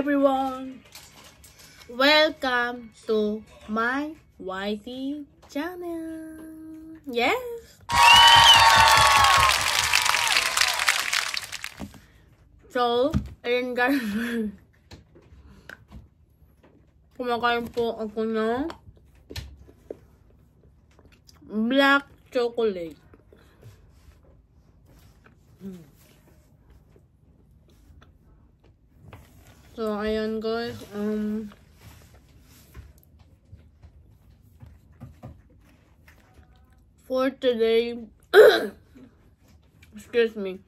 everyone! Welcome to my YT channel. Yes! So, ayun guys. Kumakain po ako ng black chocolate. So, ayan guys, for today, excuse me,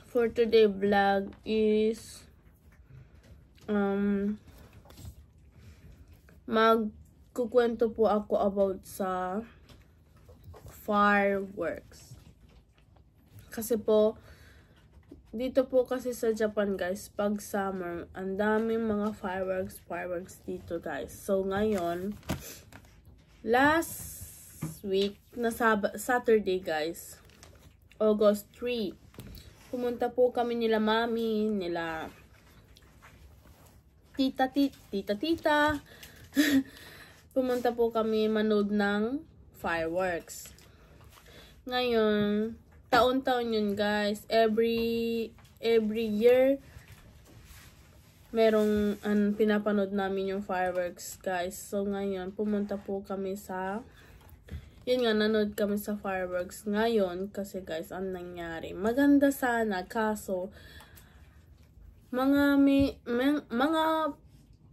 for today vlog is, magkukwento po ako about sa fireworks. Kasi po, dito po kasi sa Japan guys, pag summer, ang daming mga fireworks dito guys. So ngayon, last week na Saturday guys, August 3, pumunta po kami nila mami, nila tita, pumunta po kami manood ng fireworks. Ngayon, taon-taon yun guys. Every year merong pinapanood namin yung fireworks guys. So ngayon pumunta po kami sa, yun nga, nanood kami sa fireworks ngayon. Kasi guys, ang nangyari, maganda sana, kaso mga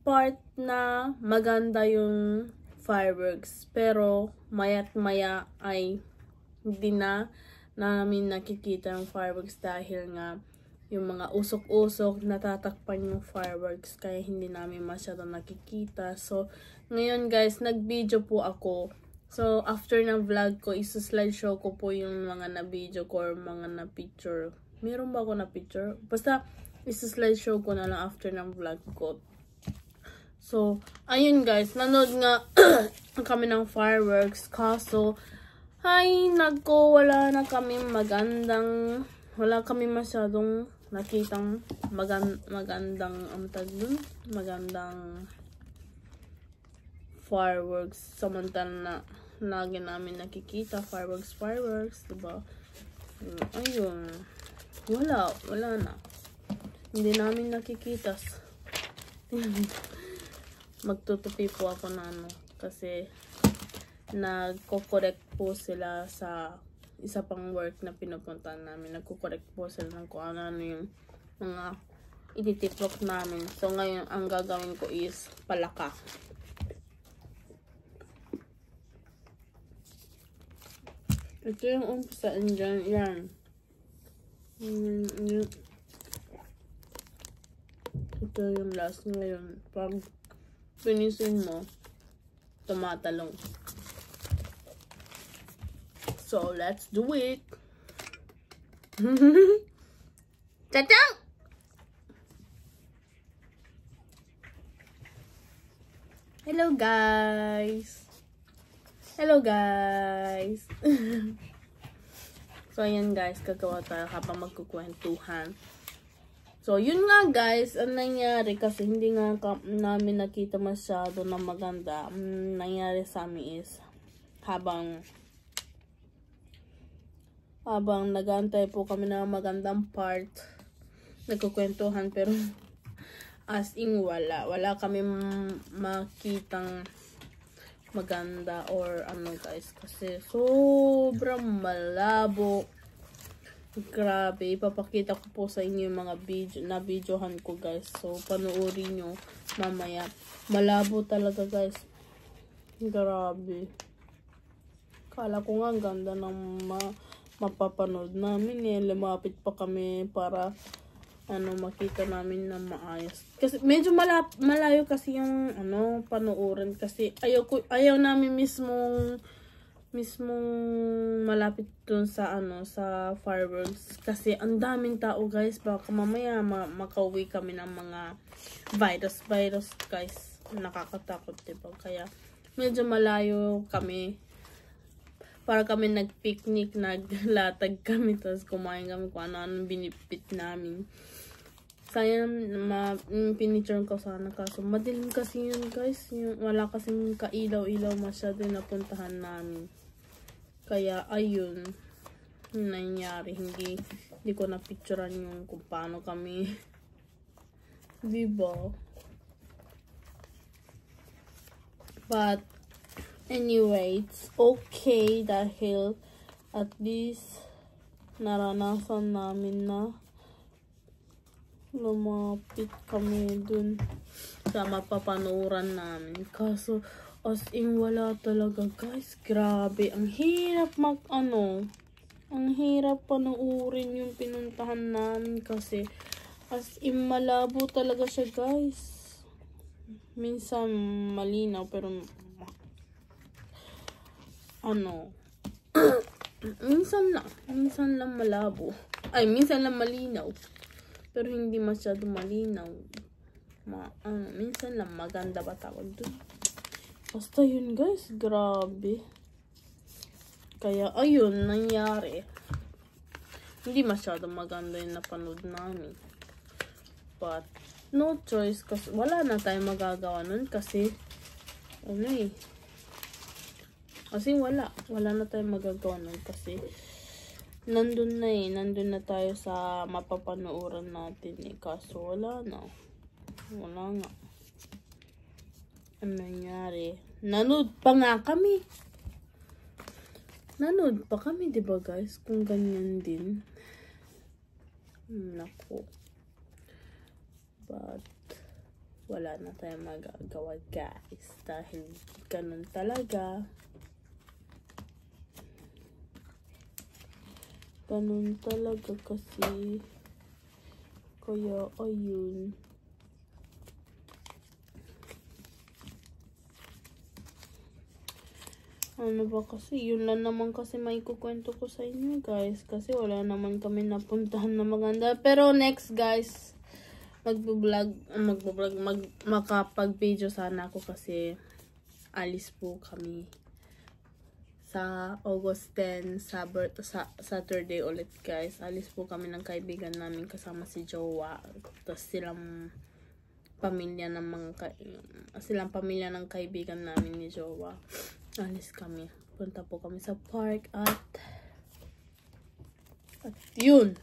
part na maganda yung fireworks, pero maya't maya ay hindi na namin nakikita yung fireworks dahil nga yung mga usok-usok natatakpan yung fireworks, kaya hindi namin masyado nakikita. So ngayon guys, nag-video po ako. So after ng vlog ko, isa-slideshow ko po yung mga na-video ko or mga na-picture. Meron ba ako na-picture? Basta isa-slideshow ko na lang after ng vlog ko. So ayun guys, nanood nga kami ng fireworks, kaso ay, nagko, wala kami masyadong nakitang magandang fireworks. Samantala na lagi namin nakikita fireworks, diba? Ayun, wala na. Hindi namin nakikita. Magtutupi po ako na kasi nagko-correct po sila sa isa pang work na pinupuntahan namin. Nagko-correct po sila ng kung ano yung mga ititiplok namin. So ngayon, ang gagawin ko is palaka. Ito yung umpisaan dyan. Yan. Ito yung last ngayon. Pag finisin mo, tumatalong. So, let's do it. Tatang! Hello guys. So, ayan guys, gagawa tayo habang magkukwentuhan. So, yun nga guys, ang nangyari kasi hindi nga namin nakita masyado na maganda. Ang nangyari sa amin is, habang nag-aantay po kami ng magandang part, nagkukwentuhan, pero as in wala kami makitang maganda or ano guys, kasi sobrang malabo. Grabe, ipapakita ko po sa inyo yung mga videohan ko guys, so panoorin nyo mamaya. Malabo talaga guys, grabe. Kala ko nga ang ganda ng mapapanood namin lumapit pa kami para makita namin na maayos. Kasi medyo malayo kasi yung panoorin, kasi ayaw namin mismong malapit dun sa sa fireworks, kasi ang daming tao guys. Baka mamaya makauwi kami ng mga virus guys, nakakatakot diba? Kaya medyo malayo kami para kami nag-picnic, naglatag kami, tapos kumain kami kung ano-ano binipit namin. Sayang, pinicture ko sana kaso madilim kasi yun guys, yung, wala kasing kailaw-ilaw masyado napuntahan namin. Kaya ayun, nangyari, hindi ko na-picturean yung kung paano kami. Diba? But anyway, it's okay dahil at least naranasan namin na lumapit kami dun sa mapapanuran namin. Kaso, as in, wala talaga guys. Grabe, ang hirap ang hirap panuurin yung pinuntahan namin kasi as in, malabo talaga siya guys. Minsan malinaw pero minsan lang malabo. Ay, minsan lang malinaw. Pero hindi masyado malinaw. Minsan lang maganda ba tawag dun. Basta yun guys, grabe. Kaya ayun, nangyari. Hindi masyado maganda yung napanood namin. But, no choice kasi wala na tayong magagawa nun kasi kasi wala na tayong magagawa nun kasi nandun na tayo sa mapapanuuran natin kaso wala nga. Ano nangyari? Nanood pa kami, diba guys, kung ganyan din. Naku. But wala na tayong magagawa guys dahil ganun talaga. Ganun talaga kasi. Kaya ayun. Ano ba kasi, yun lang naman kasi may kukwento ko sa inyo guys kasi wala naman kami napuntahan na maganda. Pero next guys, makapag-video sana ako kasi alis po kami sa August 10 sa Saturday ulit guys. Alis po kami ng kaibigan namin kasama si Jowa. Tapos silang pamilya ng kaibigan namin ni Jowa. Alis kami. Punta po kami sa park at yun.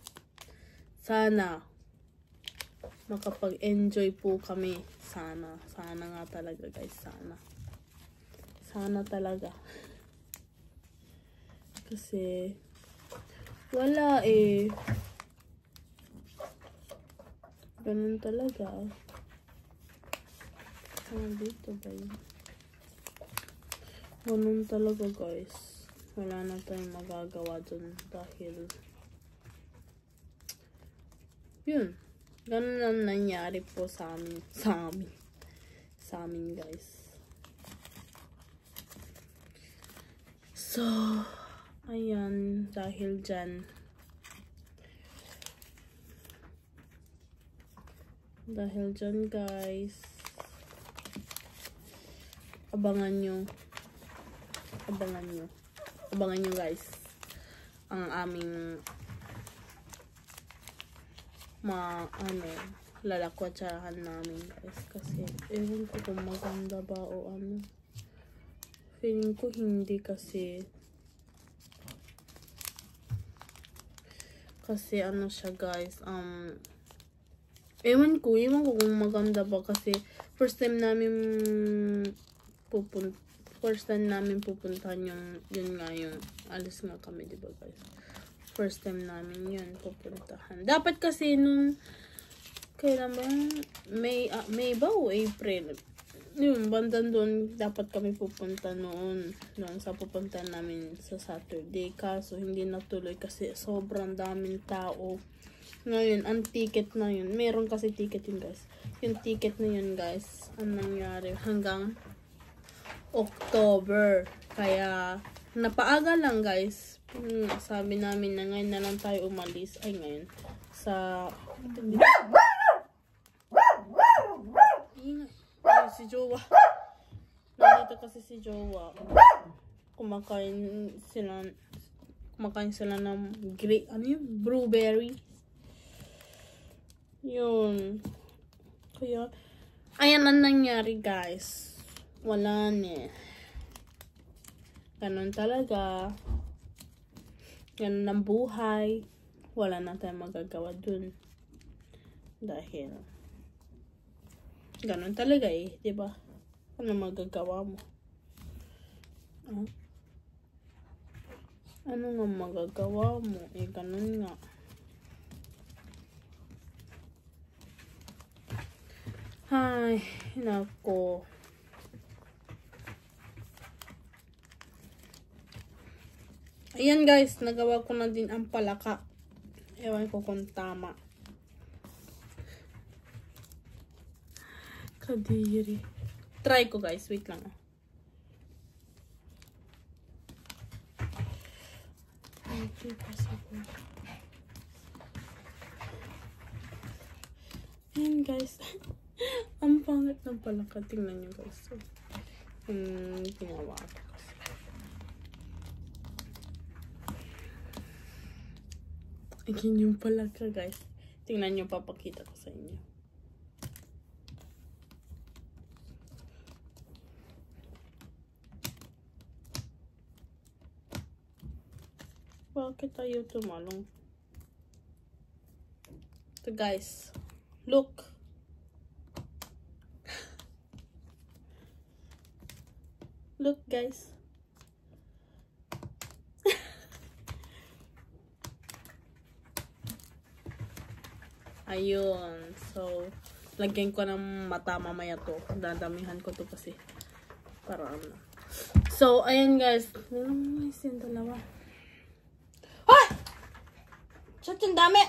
Sana makapag-enjoy po kami. Sana nga talaga guys. Sana talaga. Kasi wala ganun talaga. Dito ba yun? Ganun talaga guys. Wala na tayong magagawa dun dahil yun. Ganun lang nangyari po sa amin guys. So, ayan, dahil dyan guys, abangan nyo guys ang aming lalakwatsahan namin guys kasi ewan ko kung maganda ba o ano. Feeling ko hindi kasi ano siya guys, ewan ko kung maganda ba kasi first time namin pupuntahan yun nga yung alis nga kami, diba guys? First time namin yun pupuntahan. Dapat kasi nung kailan ba May ba o April? Yun, bandan doon dapat kami pupunta noon sa pupuntahan namin sa Saturday. Kaso hindi natuloy kasi sobrang daming tao. Ngayon, ang ticket na yun. Meron kasi ticket yun guys. Yung ticket na yun guys, ang nangyari hanggang October. Kaya, napaaga lang guys. Sabi namin na ngayon na lang tayo umalis. Ay, ngayon. Si Jowa. Nandito kasi si Jowa. kumakain sila ng blueberry. Yun. Kaya, ayan ang nangyari, guys. Wala na. Ganun talaga. Ganun ang buhay. Wala na tayong magagawa dun. Dahil, ganun talaga eh, diba? Ano magagawa mo? Ano nga magagawa mo? Eh, ganun nga. Ay, nako. Ayan guys, nagawa ko na din ang palaka. Ewan ko kung tama. Kadiri. Try ko guys, wait lang. Okay, possible. Ayan guys. Ang pangit ng palaka. Tingnan nyo guys. So, ginawa ko kasi. Ayan yung palaka guys. Tingnan nyo, papakita ko sa inyo. Bakit tayo tumalong? So guys, look. Look guys. Ayun. So, lagyan ko ng mata mamaya to. Dadamihan ko to kasi. Para ano. So, ayan guys. Yung dalawa. Hoy! Shut yung dami!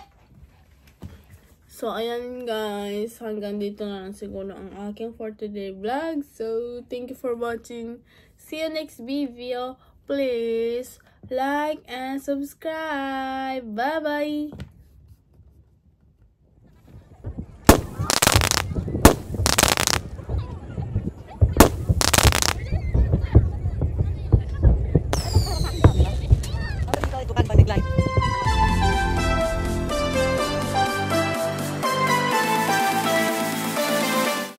So, ayan guys. Hanggang dito na lang siguro ang aking for today vlog. So, thank you for watching. See you next video. Please like and subscribe. Bye-bye!